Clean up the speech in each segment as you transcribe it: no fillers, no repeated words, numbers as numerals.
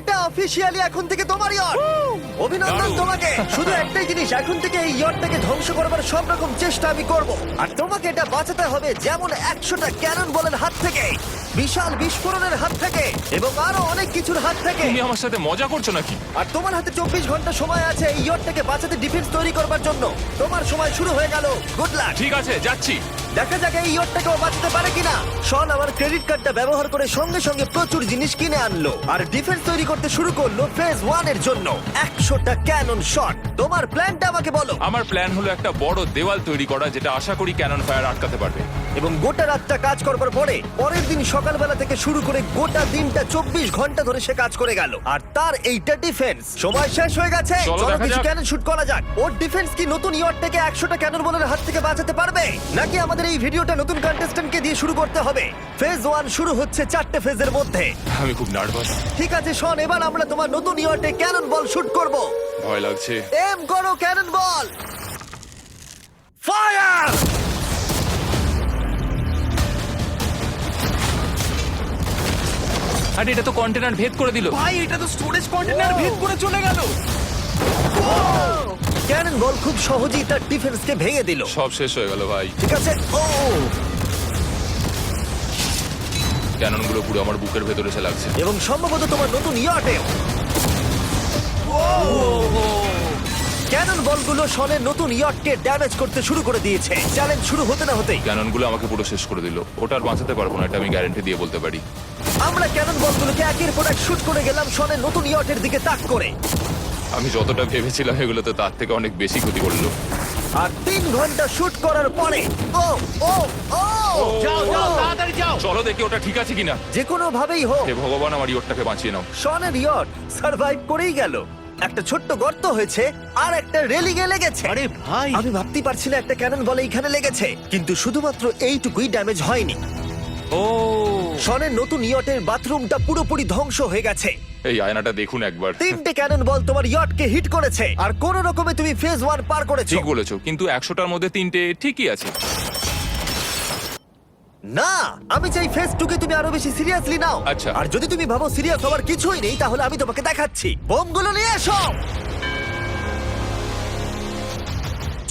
এটা অফিসিয়ালি এখন থেকে তোমার ইয়ট। অভিনন্দন দারুণ। তোমাকে। শুধু একটাই জিনিস, এখন থেকে এই ইয়টটাকে ধ্বংস করবার সব রকম চেষ্টা আমি করব, আর তোমাকে এটা বাঁচাতে হবে যেমন 100টা ক্যানন বলের হাত থেকে, বিশাল বিস্ফোরণের হাত থেকে, এবং আরো অনেক কিছুর হাত থেকে। তুমি আমার সাথে মজা করছো নাকি? আর তোমার হাতে 24 ঘন্টা সময় আছে এই ইয়টটাকে বাঁচাতে, ডিফেন্স তৈরি করবার জন্য। তোমার সময় শুরু হয়ে গেল। Good luck. ঠিক আছে, যাচ্ছি। দেখা যাক এই ইয়টটাকেও বাঁচাতে পারে কিনা। শন আমার ক্রেডিট কার্ডটা ব্যবহার করে সঙ্গে সঙ্গে প্রচুর জিনিস কিনে আনলো আর ডিফেন্স তৈরি করতে শুরু করলো ফেজ 1 এর জন্য 100টা ক্যানন শট। তোমার প্ল্যানটা আমাকে বলো। আমার প্ল্যান হলো একটা বড় দেওয়াল তৈরি করা, যেটা আশা করি ক্যানন ফায়ার আটকাতে পারবে। এবং গোটা রাতটা কাজ করবার পরে পরের দিন সকালবেলা থেকে শুরু করে গোটা দিনটা 24 ঘন্টা ধরে সে কাজ করে গেল, আর তার এইটা ডিফেন্স। সময় শেষ হয়ে গেছে। চলো চলো দেখা কিছু যাক। ক্যানন শুট করা যাক। ওর ডিফেন্স কি নতুন ইয়টটাকে 100টা ক্যানন বলের হাত থেকে বাঁচাতে পারবে, নাকি আমাদের এই ভিডিওটা নতুন কন্টেস্ট্যান্টকে দিয়ে শুরু করতে হবে? ফেজ 1 শুরু হচ্ছে 4টে ফেজের মধ্যে। আমি খুব নার্ভাস, ঠিক আছে শন, এবার আমরা তোমার নতুন ইয়টে ক্যানন বল শুট করব। ভয় লাগছে। এম করো ক্যানন বল। ফায়ার! আরে এটা তো কন্টেনার ভেদ করে দিল। ভাই এটা তো স্টোরেজ কন্টেনার ভেদ করে চলে গেল। ক্যানন বল খুব সহজেই তার ডিফেন্সকে ভেঙে দিল। সব শেষ হয়ে গেল ভাই। ঠিক আছে। ও ক্যানন গুলো পুরো আমার বুকের ভেতরে এসে লাগছে। এবং সম্ভবত তোমার নতুন ইয়টেও। ক্যানন বলগুলো শনের নতুন ইয়টকে ড্যামেজ করতে শুরু করে দিয়েছে। চ্যালেঞ্জ শুরু হতে না হতেই ক্যানন গুলো আমাকে পুরো শেষ করে দিল। ওটা আর বাঁচাতে পারবো না, এটা আমি গ্যারান্টি দিয়ে বলতে পারি। আমরা ক্যানন বলগুলোকে একের পর এক শুট করে গেলাম শনের নতুন ইয়টের দিকে তাক করে। আমি যতটা ভেবেছিলাম এগুলো তো তার থেকে অনেক বেশি ক্ষতি করলো। আর 3 ঘন্টা শুট করার পরে ও ও ও যাও যাও তাড়াতাড়ি যাও। চলো দেখি ওটা ঠিক আছে কিনা। যে কোনো ভাবেই হোক হে ভগবান, আমার ইয়টটাকে বাঁচিয়ে নাও। শনের ইয়ট সার্ভাইভ করেই গেল। একটা ছোট্ট গর্ত হয়েছে আর একটা রেলিংয়ে লেগেছে। আরে ভাই আমি ভাবতেই পারছি না একটা ক্যানন বলে এইখানে লেগেছে, কিন্তু শুধুমাত্র এইটুকুই ড্যামেজ হয়নি। ও শনের নতুন ইয়টের বাথরুমটা পুরোপুরি ধ্বংস হয়ে গেছে। এই আয়নাটা দেখুন একবার। 3টে ক্যানন বল তোমার ইয়টকে হিট করেছে, আর কোন রকমে তুমি ফেজ 1 পার করেছো। ঠিক বলেছো, কিন্তু 100টার মধ্যে 3টে ঠিকই আছে। না, আমি চাই ফেজ 2 কে তুমি আরো বেশি সিরিয়াসলি নাও। আচ্ছা। আর যদি তুমি ভাবো সিরিয়াস হওয়ার কিছুই নেই, তাহলে আমি তোমাকে দেখাচ্ছি। বোমগুলো নিয়ে এসো।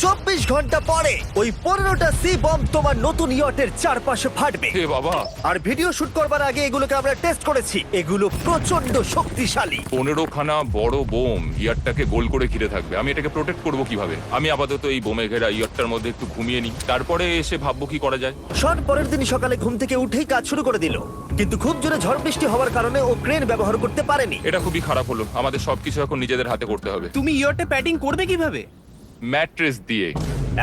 24 ঘন্টা পরে ওই 15টা সি বম তোমার নতুন ইয়টের চারপাশে ফাটবে। হে বাবা, আর ভিডিও শুট করবার আগে এগুলোকে আমরা টেস্ট করেছি। এগুলো প্রচন্ড শক্তিশালী। 15খানা বড় বোম ইয়ারটাকে গোল করে ঘিরে থাকবে। আমি এটাকে প্রোটেক্ট করব কিভাবে? আমি আপাতত এই বোমে ঘেরা ইয়ারটার মধ্যে একটু ঘুমিয়ে নিই, তারপরে এসে ভাববো কি করা যায়। শন পরের দিন সকালে ঘুম থেকে উঠেই কাজ শুরু করে দিল, কিন্তু খুব জোরে ঝড় বৃষ্টি হওয়ার কারণে ও ক্রেন ব্যবহার করতে পারেনি। এটা খুবই খারাপ হলো। আমাদের সবকিছু এখন নিজেদের হাতে করতে হবে। তুমি ইয়রটা প্যাডিং করবে কিভাবে? ম্যাট্রেস দিয়ে।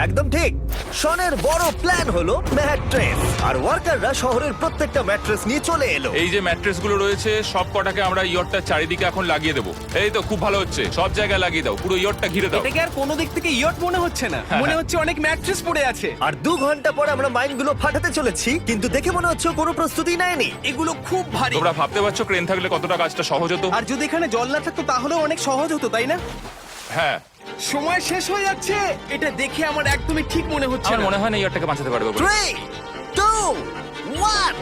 একদম ঠিক। শনের বড় প্ল্যান হলো ম্যাট্রেস, আর ওয়ার্কাররা শহরের প্রত্যেকটা ম্যাট্রেস নিয়ে চলে এলো। এই যে ম্যাট্রেস গুলো রয়েছে সব কটাকে আমরা ইয়রটার চারিদিকে এখন লাগিয়ে দেবো। এই তো খুব ভালো হচ্ছে, সব জায়গায় লাগিয়ে দাও, পুরো ইয়রটা ঘিরে দাও। এটাকে আর কোনো দিক থেকে ইয়ট মনে হচ্ছে না, মনে হচ্ছে অনেক ম্যাট্রেস পড়ে আছে। আর 2 ঘন্টা পরে আমরা মাইনগুলো ফাটাতে চলেছি, কিন্তু দেখে মনে হচ্ছে ও কোনো প্রস্তুতি নেয়নি। এগুলো খুব ভারী। তোমরা ভাবতে পারছো ক্রেন থাকলে কতটা কাজটা সহজ হতো? আর যদি এখানে জল না থাকতো তাহলেও অনেক সহজ হতো, তাই না? হ্যাঁ, সময় শেষ হয়ে যাচ্ছে। এটা দেখে আমার একদমই ঠিক মনে হচ্ছে আমার না। মনে হয় না ইয়রটাকে বাঁচাতে পারবো বলে। 3 2 1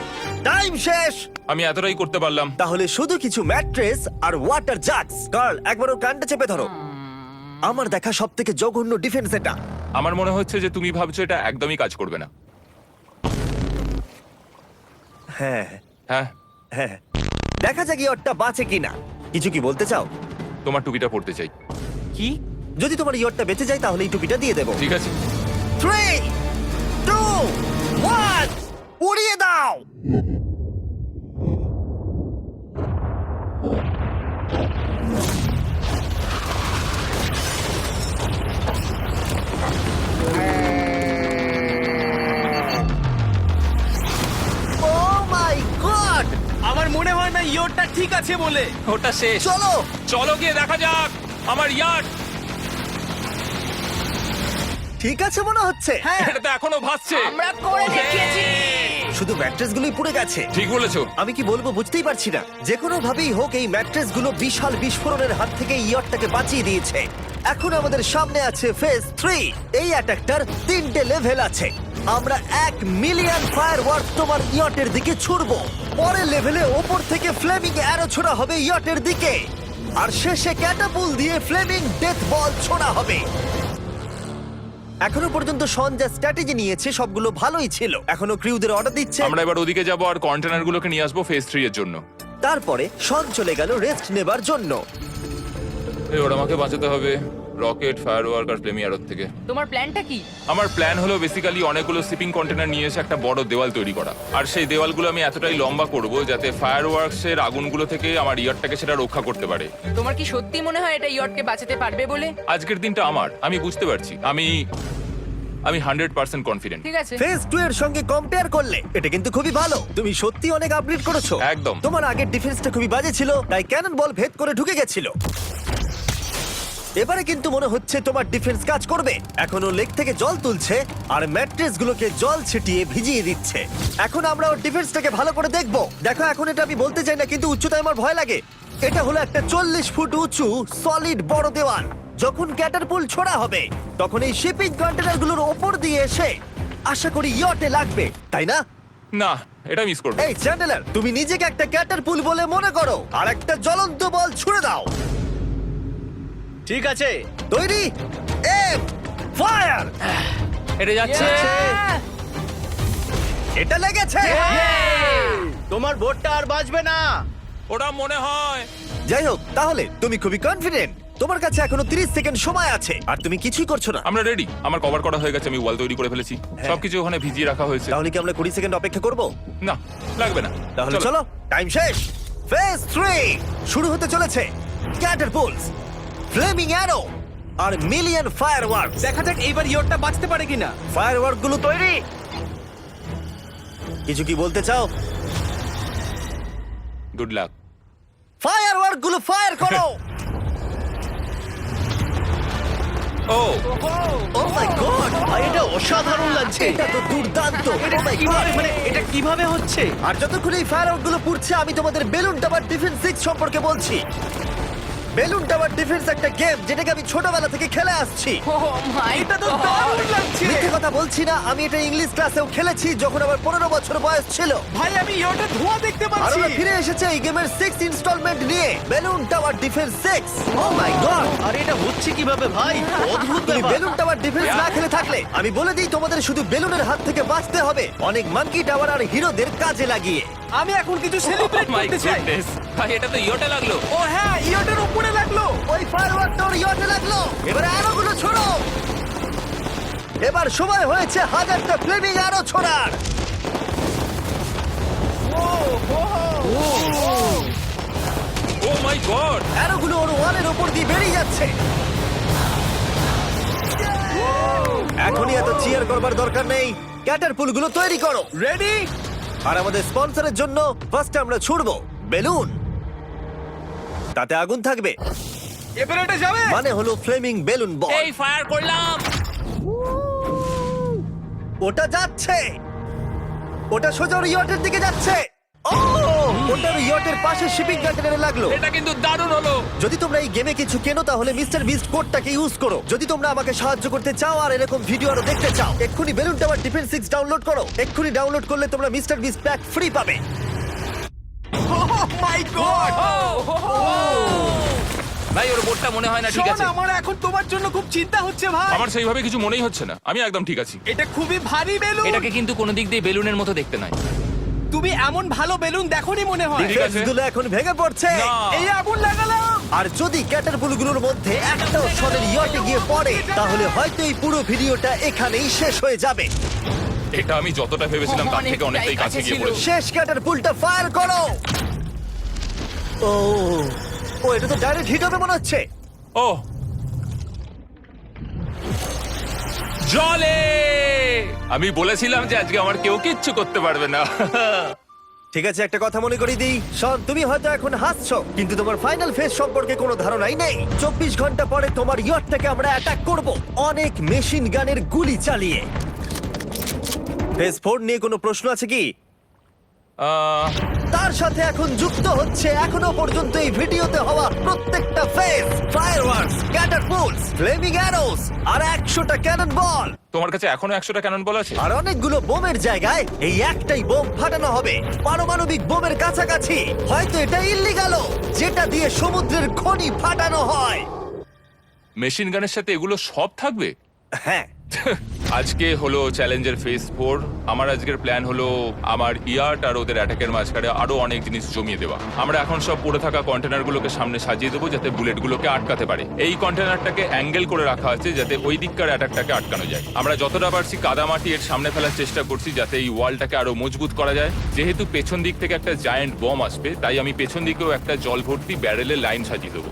টাইম শেষ। আমি এতটাই করতে পারলাম। তাহলে শুধু কিছু ম্যাট্রেস আর ওয়াটার জাগস। কার্ল, একবার ওর কানটা চেপে ধরো। আমার দেখা সবথেকে জঘন্য ডিফেন্স এটা। আমার মনে হচ্ছে যে তুমি ভাবছো এটা একদমই কাজ করবে না। হ্যাঁ হ্যাঁ, হ্যাঁ, দেখা যাক ইয়টটা বাঁচে কিনা। কিছু কি বলতে চাও? তোমার টুপিটা পড়তে চাই। কি? যদি তোমার ইয়টটা বেঁচে যায় তাহলে এই টুপিটা দিয়ে দেবো। ঠিক আছে। 3 2 1 উড়িয়ে দাও। Oh my God! আমার মনে হয় না ইয়রটা ঠিক আছে বলে। ওটা শেষ। চলো চলো গিয়ে দেখা যাক আমার ইয়ার্ড। ঠিক আছে মনে হচ্ছে। হ্যাঁ এটা তো এখনো ভাসছে। আমরা করে দেখিয়েছি। শুধু ম্যাট্রেসগুলোই পুড়ে গেছে। ঠিক বলেছো। আমি কি বলবো বুঝতেই পারছি না। যে কোনো ভাবেই হোক এই ম্যাট্রেসগুলো বিশাল বিস্ফোরণের হাত থেকে ইয়টটাকে বাঁচিয়ে দিয়েছে। এখন আমাদের সামনে আছে ফেজ 3। এই অ্যাটাকটার 3টে লেভেল আছে। আমরা 1 মিলিয়ন ফায়ারওয়ার্ক তোমার ইয়টের দিকে ছুড়বো। পরের লেভেলে ওপর থেকে ফ্লেমিং অ্যারো ছোড়া হবে ইয়টের দিকে আর শেষে ক্যাটাপুল দিয়ে ফ্লেমিং ডেথ বল ছোড়া হবে। এখনো পর্যন্ত শন যা স্ট্র্যাটেজি নিয়েছে সবগুলো ভালোই ছিল। এখনো ক্রিউদের অর্ডার দিচ্ছে। আমরা এবার ওদিকে যাব আর কন্টেনারগুলোকে নিয়ে আসবো ফেজ 3 এর জন্য। তারপরে শন চলে গেল রেস্ট নেবার জন্য। এবার আমাকে বাঁচাতে হবে রকেট, ফায়ারওয়ার্ক আর ফ্লেমি অ্যারোর থেকে। তোমার প্ল্যানটা কি? আমার প্ল্যান হলো বেসিক্যালি অনেকগুলো শিপিং কন্টেনার নিয়ে এসে একটা বড় দেওয়াল তৈরি করা। আর সেই দেওয়ালগুলো আমি এতটাই লম্বা করব যাতে ফায়ারওয়ার্কসের আগুনগুলো থেকে আমার ইয়ারটাকে সেটা রক্ষা করতে পারে। তোমার কি সত্যি মনে হয় এটা ইয়টকে বাঁচাতে পারবে বলে? আজকের দিনটা আমার, আমি বুঝতে পারছি। আমি 100% কনফিডেন্ট। ঠিক আছে। ফেজ 2 এর সঙ্গে কম্পেয়ার করলে এটা কিন্তু খুবই ভালো। তুমি সত্যি অনেক আপগ্রেড করেছো। একদম। তোমার আগের ডিফেন্সটা খুবই বাজে ছিল, তাই ক্যানন বল ভেদ করে ঢুকে গেছিল। এবারে কিন্তু মনে হচ্ছে তোমার ডিফেন্স কাজ করবে। এখনো লেক থেকে জল তুলছে আর ম্যাট্রেস গুলোকে জল ছিটিয়ে ভিজিয়ে দিচ্ছে। এখন আমরা ওর ডিফেন্সটাকে ভালো করে দেখবো। দেখো, এখন এটা আমি বলতে চাই না, কিন্তু উচ্চতায় আমার ভয় লাগে। এটা হলো একটা 40 ফুট উঁচু সলিড বড় দেওয়াল। যখন ক্যাটারপুল ছোড়া হবে তখন এই শিপিং কন্টেনার গুলোর ওপর দিয়ে এসে আশা করি ইয়টে লাগবে, তাই না? না, এটা মিস করব। এই চ্যান্ডেলার, তুমি নিজেকে একটা ক্যাটারপুল বলে মনে করো আর একটা জ্বলন্ত বল ছুড়ে দাও। ঠিক আছে। তৈরি, এম, ফায়ার! এটা যাচ্ছে। Yeah! এটা লেগেছে। তোমার বোটটা আর বাজবে না। ওটা মনে হয়। যাই হোক, তাহলে তুমি খুবই কনফিডেন্ট। তোমার কাছে এখনো 30 সেকেন্ড সময় আছে আর তুমি কিছুই করছো না। আমরা রেডি। আমার কভার করা হয়ে গেছে, আমি ওয়াল তৈরি করে ফেলেছি। হ্যাঁ। সবকিছু ওখানে ভিজিয়ে রাখা হয়েছে। তাহলে কি আমরা 20 সেকেন্ড অপেক্ষা করব? না, লাগবে না। তাহলে চলো, টাইম শেষ। ফেজ 3 শুরু হতে চলেছে। ক্যাটারপুলস, ফ্লেমিং অ্যারো আর মিলিয়ন ফায়ারওয়ার্কস। দেখা যাক এইবার ইয়টটা বাঁচতে পারে কিনা। ফায়ারওয়ার্ক গুলো তৈরি। কিছু কি বলতে চাও? Good luck. ফায়ারওয়ার্ক গুলো ফায়ার করো। ও ও মাই গড, এটা অসাধারণ লাগছে। এটা তো দুর্দান্ত। এটা Oh my কিভাবে God! মানে এটা কিভাবে হচ্ছে? আর যতক্ষণ এই ফায়ারওয়ার্ক গুলো পুড়ছে আমি তোমাদের বেলুন টাওয়ার ডিফেন্স 6 সম্পর্কে বলছি। বেলুন টাওয়ার ডিফেন্স একটা গেম যেটাকে আমি ছোটবেলা থেকে খেলে আসছি। ও মাই এটা তো দারুণ লাগছে। মিথ্যে কথা বলছি না, আমি এটা ইংলিশ ক্লাসেও খেলেছি যখন আমার 15 বছর বয়স ছিল। ভাই আমি ইয়টের ধোঁয়া দেখতে আর পাচ্ছি। ওরা ফিরে এসেছে এই গেমের 6 ইনস্টলমেন্ট নিয়ে, বেলুন টাওয়ার ডিফেন্স 6। ও মাই গড, আর এটা হচ্ছে কিভাবে ভাই? অদ্ভুত তুমি ব্যাপার। বেলুন টাওয়ার ডিফেন্স না খেলে থাকলে আমি বলে দিই তোমাদের শুধু বেলুনের হাত থেকে বাঁচতে হবে অনেক মাঙ্কি টাওয়ার আর হিরোদের কাজে লাগিয়ে। আমি এখন কিছু সেলিব্রেট মাই করতে চাই। গুডনেস, ভাই এটা তো ইয়োটা লাগলো। ও হ্যাঁ, ইয়টের উপরে লাগলো। ওই ফায়ারওয়ার্কটা ওর ইয়টে লাগলো। এবারে আরোগুলো ছোড়ো। এবার সময় হয়েছে 1000টা ফ্লেমিং আরো ছোড়ার। ও মাই গড। অ্যারোগুলো ওর ওয়ালের উপর দিয়ে বেরিয়ে যাচ্ছে। এখনই এত চিয়ার করবার দরকার নেই, ক্যাটারপুলগুলো তৈরি করো। রেডি? আর আমাদের স্পন্সরের জন্য ফার্স্টে আমরা ছুড়বো বেলুন, তাতে আগুন থাকবে, এবারে এটা যাবে। মানে হলো ফ্লেমিং বেলুন বল। এই ফায়ার করলাম। ওটা যাচ্ছে, ওটা সোজা ওর ইয়টের দিকে যাচ্ছে। ও, ওটার ইয়টের পাশে শিপিং কন্টেনারে লাগলো। এটা কিন্তু দারুণ হলো। যদি তোমরা এই গেমে কিছু কেনো তাহলে মিস্টার বিস্ট কোডটাকে ইউজ করো। যদি তোমরা আমাকে সাহায্য করতে চাও আর এরকম ভিডিও আরো দেখতে চাও, এক্ষুনি বেলুন টাওয়ার ডিফেন্স 6 ডাউনলোড করো। এক্ষুনি ডাউনলোড করলে তোমরা মিস্টার বিস্ট প্যাক ফ্রি পাবে। ও মাই গড। ভাই ওর বোটটা মনে হয় না ঠিক আছে। আমার এখন তোমার জন্য খুব চিন্তা হচ্ছে ভাই। আমার সেইভাবে কিছু মনেই হচ্ছে না, আমি একদম ঠিক আছি। এটা খুবই ভারী বেলুন। এটাকে কিন্তু কোনো দিক দিয়ে বেলুনের মতো দেখতে নয়। তুমি এমন ভালো বেলুন দেখোনি মনে হয়। ঠিক আছে। ডিফেন্সগুলো এখন ভেঙে পড়ছে। না। এই আগুন লাগালাম। আর যদি ক্যাটারপুলগুলোর মধ্যে একটাও শনের ইয়টে গিয়ে পড়ে তাহলে হয়তো এই পুরো ভিডিওটা এখানেই শেষ হয়ে যাবে। এটা আমি যতটা ভেবেছিলাম তার থেকে অনেকটাই কাছে গিয়ে পড়েছে। শেষ ক্যাটারপুলটা ফায়ার করো। ও, ও এটা তো ডাইরেক্ট হিট হবে মনে হচ্ছে। ও জলে, আমি বলেছিলাম যে আজকে আমার কেউ কিচ্ছু করতে পারবে না। ঠিক আছে, একটা কথা মনে করিয়ে দিই, শন, তুমি হয়তো এখন হাসছো কিন্তু তোমার ফাইনাল ফেজ সম্পর্কে কোনো ধারণাই নেই। 24 ঘন্টা পরে তোমার ইয়টটাকে আমরা অ্যাটাক করব অনেক মেশিন গানের গুলি চালিয়ে। ফেজ 4 নিয়ে কোনো প্রশ্ন আছে কি? তার সাথে এখন যুক্ত হচ্ছে এখনো পর্যন্ত এই ভিডিওতে হওয়া প্রত্যেকটা phase, fireworks, catapults, flaming arrows আর 100টা ক্যানন বল। তোমার কাছে এখনো 100টা ক্যানন বল আছে? আর অনেকগুলো বোমের জায়গায় এই একটাই বোম ফাটানো হবে, পারমাণবিক বোমের কাছাকাছি। হয়তো এটা ইল্লিগাল, যেটা দিয়ে সমুদ্রের খনি ফাটানো হয়। মেশিন গানের সাথে এগুলো সব থাকবে? হ্যাঁ, আজকে হলো চ্যালেঞ্জের ফেজ 4। আমার আজকের প্ল্যান হলো আমার ইয়ার্ট আর ওদের অ্যাটাকের মাঝখানে আরো অনেক জিনিস জমিয়ে দেওয়া। আমরা এখন সব পড়ে থাকা কন্টেনারগুলোকে সামনে সাজিয়ে দেবো যাতে বুলেটগুলোকে আটকাতে পারে। এই কন্টেনারটাকে অ্যাঙ্গেল করে রাখা আছে যাতে ওই দিককার অ্যাটাকটাকে আটকানো যায়। আমরা যতটা পারছি কাদামাটি এর সামনে ফেলার চেষ্টা করছি যাতে এই ওয়ালটাকে আরো মজবুত করা যায়। যেহেতু পেছন দিক থেকে একটা জায়ান্ট বম আসবে, তাই আমি পেছন দিকেও একটা জল ভর্তি ব্যারেলের লাইন সাজিয়ে দেবো।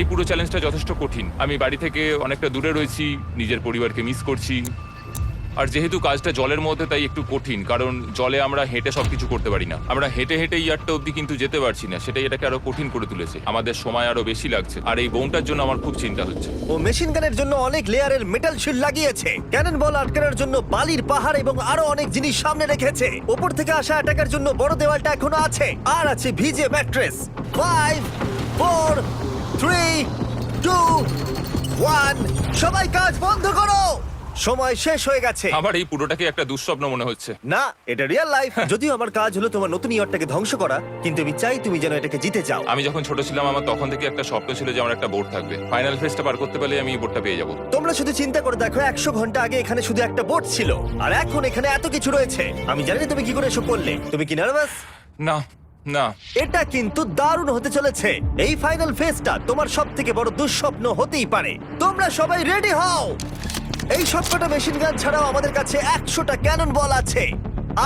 এই পুরো চ্যালেঞ্জটা যথেষ্ট কঠিন। আমি বাড়ি থেকে অনেকটা দূরে রয়েছি, নিজের পরিবারকে মিস করছি। আর যেহেতু কাজটা জলের মধ্যে, তাই একটু কঠিন, কারণ জলে আমরা হেঁটে সবকিছু করতে পারি না। আমরা হেঁটে হেঁটে ইয়ারটা অব্দি কিন্তু যেতে পারছি না, সেটাই এটাকে আরো কঠিন করে তুলেছে। আমাদের সময় আরো বেশি লাগছে, আর এই বোমটার জন্য আমার খুব চিন্তা হচ্ছে। ও মেশিন গানের জন্য অনেক লেয়ারের মেটাল শিল্ড লাগিয়েছে, ক্যানন বল আটকানোর জন্য বালির পাহাড় এবং আরো অনেক জিনিস সামনে রেখেছে। উপর থেকে আসা অ্যাটাকের জন্য বড় দেওয়ালটা এখনো আছে, আর আছে ভিজে ম্যাট্রেস। 5 4 3 2 1 সবাই কাজ বন্ধ করো, সময় শেষ হয়ে গেছে। আমার এই পুরোটাকে একটা দুঃস্বপ্ন মনে হচ্ছে। না, এটা রিয়েল লাইফ। যদিও আমার কাজ হলো তোমার নতুন ইয়ারটাকে ধ্বংস করা, কিন্তু আমি চাই তুমি যেন এটাকে জিতে যাও। আমি যখন ছোট ছিলাম, আমার তখন থেকে একটা স্বপ্ন ছিল যে আমার একটা বোট থাকবে। ফাইনাল ফেজটা পার করতে পারলে আমি এই বোটটা পেয়ে যাবো। তোমরা শুধু চিন্তা করে দেখো, 100 ঘন্টা আগে এখানে শুধু একটা বোট ছিল, আর এখন এখানে এত কিছু রয়েছে। আমি জানি না তুমি কি করে এসব করলে। তুমি কি নার্ভাস? না না, এটা কিন্তু দারুণ হতে চলেছে। এই ফাইনাল ফেজটা তোমার সব থেকে বড় দুঃস্বপ্ন হতেই পারে। তোমরা সবাই রেডি হও। এই সবকটা মেশিন গান ছাড়াও আমাদের কাছে 100টা ক্যানন বল আছে,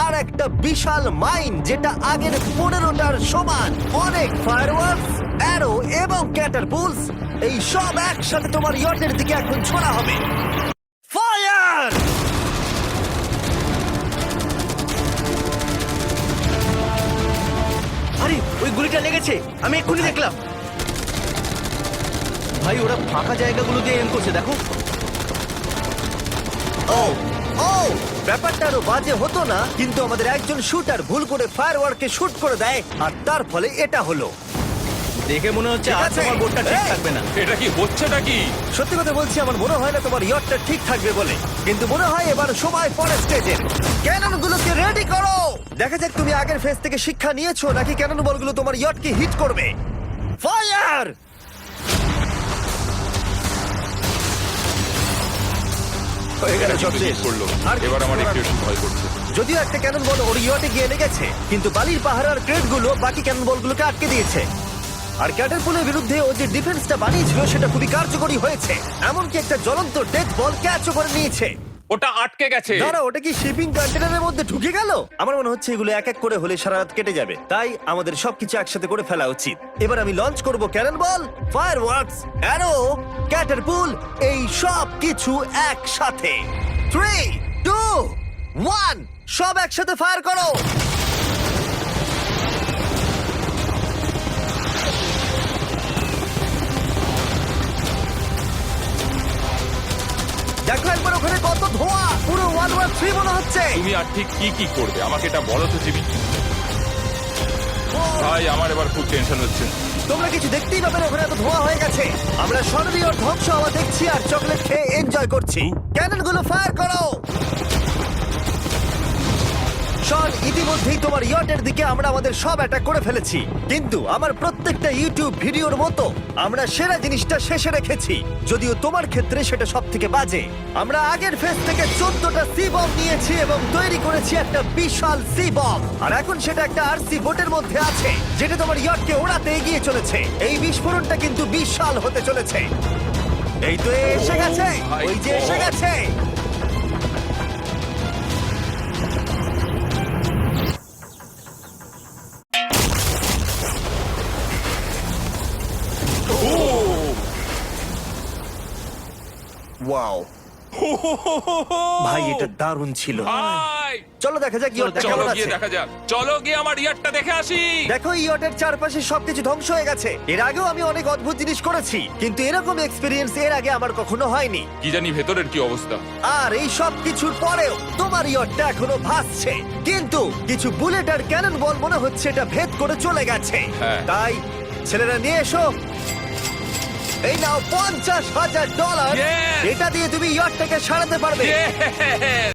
আর একটা বিশাল মাইন যেটা আগের 15টার সমান। অনেক ফায়ারওয়ার্কস, অ্যারো এবং ক্যাটারপুলস, এই সব একসাথে তোমার ইয়টের দিকে এখন ছোড়া হবে। ফায়ার! আরে ওই গুলিটা লেগেছে, আমি এক্ষুনি দেখলাম। ভাই ওরা ফাঁকা জায়গাগুলো দিয়ে এম করছে, দেখো। ও ও ব্যাপারটা আরো বাজে হতো না, কিন্তু আমাদের একজন শুটার ভুল করে ফায়ারওয়ার্ককে শুট করে দেয়, আর তার ফলে এটা হলো। দেখে মনে হচ্ছে ঠিক আর আছে। তোমার বোটটা ঠিক এই! থাকবে না। এটা কি হচ্ছেটা কি? সত্যি কথা বলছি, আমার মনে হয় না তোমার ইয়টটা ঠিক থাকবে বলে, কিন্তু মনে হয় এবার সময় পরের স্টেজের। ক্যানন গুলোকে রেডি করো। দেখা যাক তুমি আগের ফেজ থেকে শিক্ষা নিয়েছো নাকি ক্যানন বলগুলো তোমার ইয়টকে হিট করবে। ফায়ার! হয়ে গেল, সব শেষ। করলো। আর এবার আমার কিছু একটু করার একটু ভয় করছে। যদিও একটা ক্যানন বল ওর ইয়টে গিয়ে লেগেছে, কিন্তু বালির পাহাড় আর ক্রেটগুলো বাকি ক্যানন বলগুলোকে আটকে দিয়েছে। আর ক্যাটারপুলের বিরুদ্ধে ও যে ডিফেন্সটা বানিয়েছিল সেটা খুবই কার্যকরী হয়েছে। এমনকি একটা জ্বলন্ত ডেথ বল ক্যাচও করে নিয়েছে। ওটা আটকে গেছে। দাঁড়া, ওটা কি শিপিং কন্টেনারের মধ্যে ঢুকে গেল? আমার মনে হচ্ছে এগুলো এক এক করে হলে সারা রাত কেটে যাবে, তাই আমাদের সবকিছু একসাথে করে ফেলা উচিত। এবার আমি লঞ্চ করব ক্যানন বল, ফায়ারওয়ার্কস, অ্যারো, ক্যাটারপুল, এই সব কিছু একসাথে। 3 2 1 সব একসাথে ফায়ার করো। দেখো একবার ওখানে কত ধোঁয়া, পুরো ওয়ার্ল্ড ওয়ার 3 মনে হচ্ছে। তুমি আর ঠিক কি কি করবে আমাকে এটা বলো তো জিমি। ভাই আমার এবার খুব টেনশন হচ্ছে। তোমরা কিছু দেখতেই পাবে না, ওখানে এত ধোঁয়া হয়ে গেছে। আমরা স্বর্ণীয় ধ্বংস হওয়া দেখছি আর চকলেট খেয়ে এনজয় করছি। ক্যাননগুলো ফায়ার করো। শন, ইতিমধ্যেই তোমার ইয়টের দিকে আমরা আমাদের সব অ্যাটাক করে ফেলেছি, কিন্তু আমার প্রত্যেকটা ইউটিউব ভিডিওর মতো আমরা সেরা জিনিসটা শেষে রেখেছি। যদিও তোমার ক্ষেত্রে সেটা সব থেকে বাজে। আমরা আগের ফেজ থেকে 14টা সি বম নিয়েছি এবং তৈরি করেছি একটা বিশাল সি বম, আর এখন সেটা একটা আরসি বোটের মধ্যে আছে যেটা তোমার ইয়টকে ওড়াতে এগিয়ে চলেছে। এই বিস্ফোরণটা কিন্তু বিশাল হতে চলেছে। এই তো এসে গেছে, ওই যে এসে গেছে। ওয়াও ভাই, এটা দারুণ ছিল। ভাই চলো দেখা যাক ইয়টটা চলো কেমন গিয়ে আছে। দেখা যাক, চলো গিয়ে আমার ইয়ারটা দেখে আসি। দেখো, ইয়টের চারপাশে সবকিছু ধ্বংস হয়ে গেছে। এর আগেও আমি অনেক অদ্ভুত জিনিস করেছি, কিন্তু এরকম এক্সপেরিয়েন্স এর আগে আমার কখনো হয়নি। কি জানি ভেতরের কি অবস্থা। আর এই সব কিছুর পরেও তোমার ইয়টটা এখনো ভাসছে, কিন্তু কিছু বুলেট আর ক্যানন বল মনে হচ্ছে এটা ভেদ করে চলে গেছে। হ্যাঁ। তাই ছেলেরা নিয়ে এসো। এই নাও $50,000। Yes! এটা দিয়ে তুমি ইয়টটাকে সারাতে পারবে। Yeah!